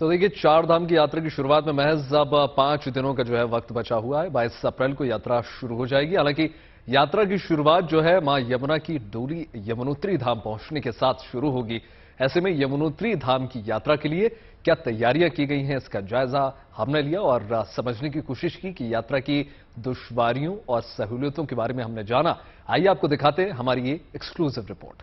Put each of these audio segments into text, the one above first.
तो देखिए, चार धाम की यात्रा की शुरुआत में महज अब 5 दिनों का जो है वक्त बचा हुआ है। 22 अप्रैल को यात्रा शुरू हो जाएगी। हालांकि यात्रा की शुरुआत जो है मां यमुना की डोली यमुनोत्री धाम पहुंचने के साथ शुरू होगी। ऐसे में यमुनोत्री धाम की यात्रा के लिए क्या तैयारियां की गई हैं, इसका जायजा हमने लिया और समझने की कोशिश की कि यात्रा की दुश्वारियों और सहूलियतों के बारे में हमने जाना। आइए आपको दिखाते हैं हमारी ये एक्सक्लूसिव रिपोर्ट।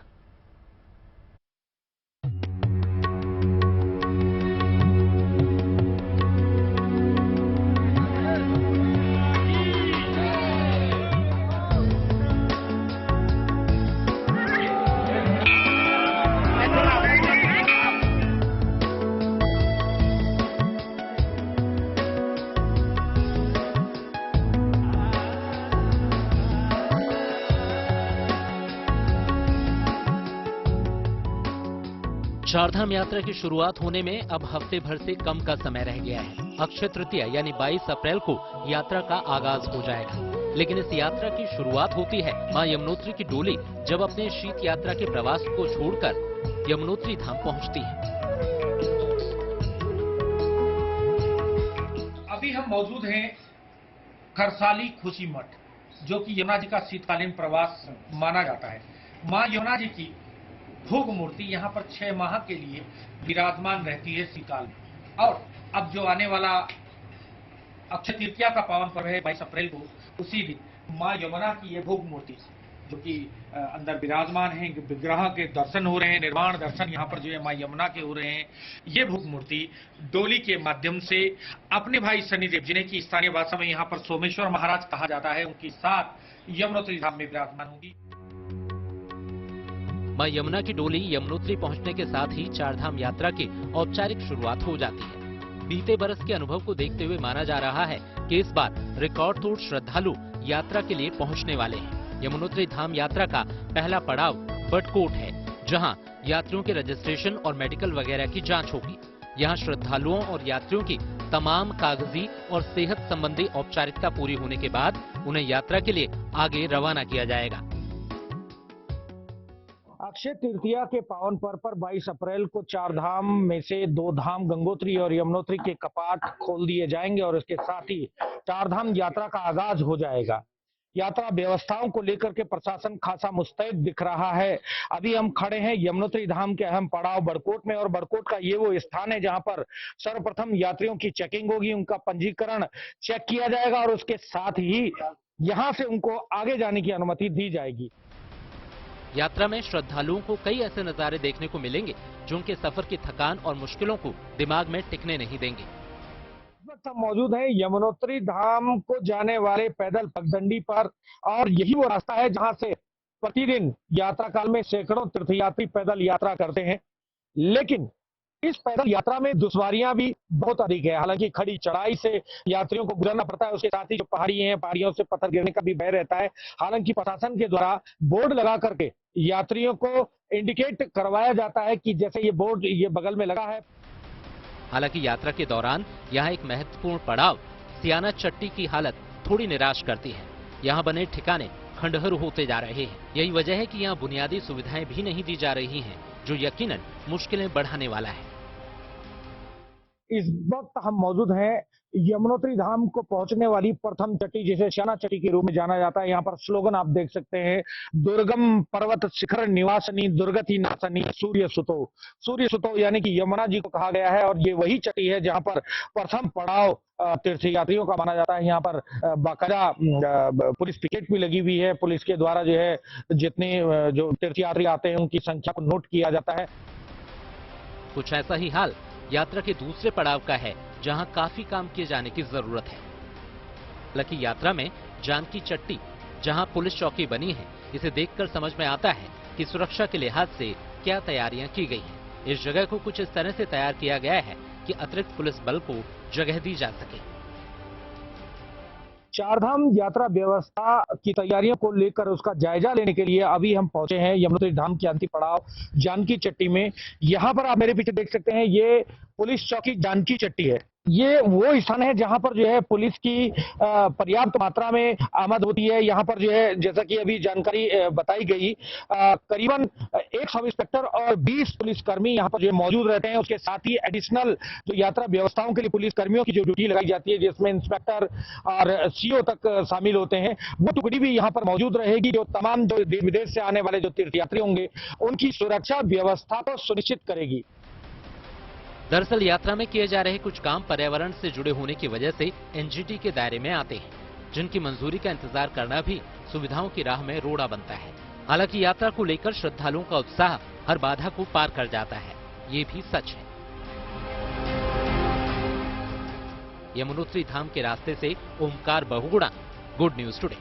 चारधाम यात्रा की शुरुआत होने में अब हफ्ते भर से कम का समय रह गया है। अक्षय तृतीया यानी 22 अप्रैल को यात्रा का आगाज हो जाएगा। लेकिन इस यात्रा की शुरुआत होती है मां यमुनोत्री की डोली जब अपने शीत यात्रा के प्रवास को छोड़कर यमुनोत्री धाम पहुंचती है। अभी हम मौजूद हैं खरसाली खुशी मठ, जो कि यमुना जी का शीतकालीन प्रवास माना जाता है। मां यमुना जी की भोग मूर्ति यहाँ पर 6 माह के लिए विराजमान रहती है शीतकाल में। और अब जो आने वाला अक्षय तृतीया का पावन पर्व है 22 अप्रैल को, उसी दिन मां यमुना की ये भोग मूर्ति जो कि अंदर विराजमान है, विग्रह के दर्शन हो रहे हैं, निर्माण दर्शन यहाँ पर जो है मां यमुना के हो रहे हैं। ये भोग मूर्ति डोली के माध्यम से अपने भाई शनिदेव, जिन्हें की स्थानीय भाषा में यहाँ पर सोमेश्वर महाराज कहा जाता है, उनके साथ यमुनोत्री धाम में विराजमान होगी। मां यमुना की डोली यमुनोत्री पहुंचने के साथ ही चारधाम यात्रा की औपचारिक शुरुआत हो जाती है। बीते बरस के अनुभव को देखते हुए माना जा रहा है कि इस बार रिकॉर्ड तोड़ श्रद्धालु यात्रा के लिए पहुंचने वाले हैं। यमुनोत्री धाम यात्रा का पहला पड़ाव बटकोट है, जहां यात्रियों के रजिस्ट्रेशन और मेडिकल वगैरह की जांच होगी। यहां श्रद्धालुओं और यात्रियों की तमाम कागजी और सेहत संबंधी औपचारिकता पूरी होने के बाद उन्हें यात्रा के लिए आगे रवाना किया जाएगा। अक्षय तृतीया के पावन पर्व पर 22 अप्रैल को चार धाम में से 2 धाम गंगोत्री और यमुनोत्री के कपाट खोल दिए जाएंगे और इसके साथ ही चार धाम यात्रा का आगाज हो जाएगा। यात्रा व्यवस्थाओं को लेकर के प्रशासन खासा मुस्तैद दिख रहा है। अभी हम खड़े हैं यमुनोत्री धाम के अहम पड़ाव बड़कोट में, और बड़कोट का ये वो स्थान है जहां पर सर्वप्रथम यात्रियों की चेकिंग होगी, उनका पंजीकरण चेक किया जाएगा और उसके साथ ही यहाँ से उनको आगे जाने की अनुमति दी जाएगी। यात्रा में श्रद्धालुओं को कई ऐसे नजारे देखने को मिलेंगे जो उनके सफर की थकान और मुश्किलों को दिमाग में टिकने नहीं देंगे। इस वक्त हम मौजूद हैं यमुनोत्री धाम को जाने वाले पैदल पगडंडी पर, और यही वो रास्ता है जहां से प्रतिदिन यात्रा काल में सैकड़ों तीर्थयात्री पैदल यात्रा करते हैं। लेकिन इस पैदल यात्रा में दुश्वारियां भी बहुत अधिक है। हालांकि खड़ी चढ़ाई से यात्रियों को गुजरना पड़ता है, उसके साथ ही जो पहाड़ी हैं, पहाड़ियों से पत्थर गिरने का भी भय रहता है। हालांकि प्रशासन के द्वारा बोर्ड लगा करके यात्रियों को इंडिकेट करवाया जाता है कि जैसे ये बोर्ड ये बगल में लगा है। हालांकि यात्रा के दौरान यहाँ एक महत्वपूर्ण पड़ाव सियाना चट्टी की हालत थोड़ी निराश करती है। यहाँ बने ठिकाने खंडहर होते जा रहे हैं। यही वजह है कि यहाँ बुनियादी सुविधाएं भी नहीं दी जा रही हैं, जो यकीनन मुश्किलें बढ़ाने वाला है। इस वक्त हम मौजूद हैं यमुनोत्री धाम को पहुंचने वाली प्रथम चट्टी, जिसे सियाना चट्टी के रूप में जाना जाता है। यहाँ पर स्लोगन आप देख सकते हैं, दुर्गम पर्वत शिखर निवासनी दुर्गति नासनी सूर्य सुतो। सूर्य सुतो यानी कि यमुना जी को कहा गया है, और ये वही चट्टी है जहाँ पर प्रथम पड़ाव तीर्थयात्रियों का माना जाता है। यहाँ पर बाकायदा पुलिस पिकेट भी लगी हुई है। पुलिस के द्वारा जो है जितने जो तीर्थयात्री आते हैं उनकी संख्या को नोट किया जाता है। कुछ ऐसा ही हाल यात्रा के दूसरे पड़ाव का है, जहां काफी काम किए जाने की जरूरत है। हालांकि यात्रा में जानकी चट्टी जहां पुलिस चौकी बनी है, इसे देखकर समझ में आता है कि सुरक्षा के लिहाज से क्या तैयारियां की गई हैं। इस जगह को कुछ इस तरह से तैयार किया गया है कि अतिरिक्त पुलिस बल को जगह दी जा सके। चारधाम यात्रा व्यवस्था की तैयारियों को लेकर उसका जायजा लेने के लिए अभी हम पहुंचे हैं यमुनोत्री धाम के अंतिम पड़ाव जानकी चट्टी में। यहाँ पर आप मेरे पीछे देख सकते हैं, ये पुलिस चौकी जानकी चट्टी है। ये वो स्थान है जहां पर जो है पुलिस की पर्याप्त मात्रा में आमद होती है। यहाँ पर जो है जैसा कि अभी जानकारी बताई गई, करीबन 1 सब इंस्पेक्टर और 20 पुलिसकर्मी यहाँ पर जो है मौजूद रहते हैं। उसके साथ ही एडिशनल जो यात्रा व्यवस्थाओं के लिए पुलिसकर्मियों की जो ड्यूटी लगाई जाती है, जिसमें इंस्पेक्टर और सीओ तक शामिल होते हैं, वो टुकड़ी भी यहाँ पर मौजूद रहेगी, जो तमाम जो देश विदेश से आने वाले जो तीर्थयात्री होंगे उनकी सुरक्षा व्यवस्था को सुनिश्चित करेगी। दरअसल यात्रा में किए जा रहे कुछ काम पर्यावरण से जुड़े होने की वजह से एनजीटी के दायरे में आते हैं, जिनकी मंजूरी का इंतजार करना भी सुविधाओं की राह में रोड़ा बनता है। हालांकि यात्रा को लेकर श्रद्धालुओं का उत्साह हर बाधा को पार कर जाता है, ये भी सच है। यमुनोत्री धाम के रास्ते से Omkar Bahuguna, good news today.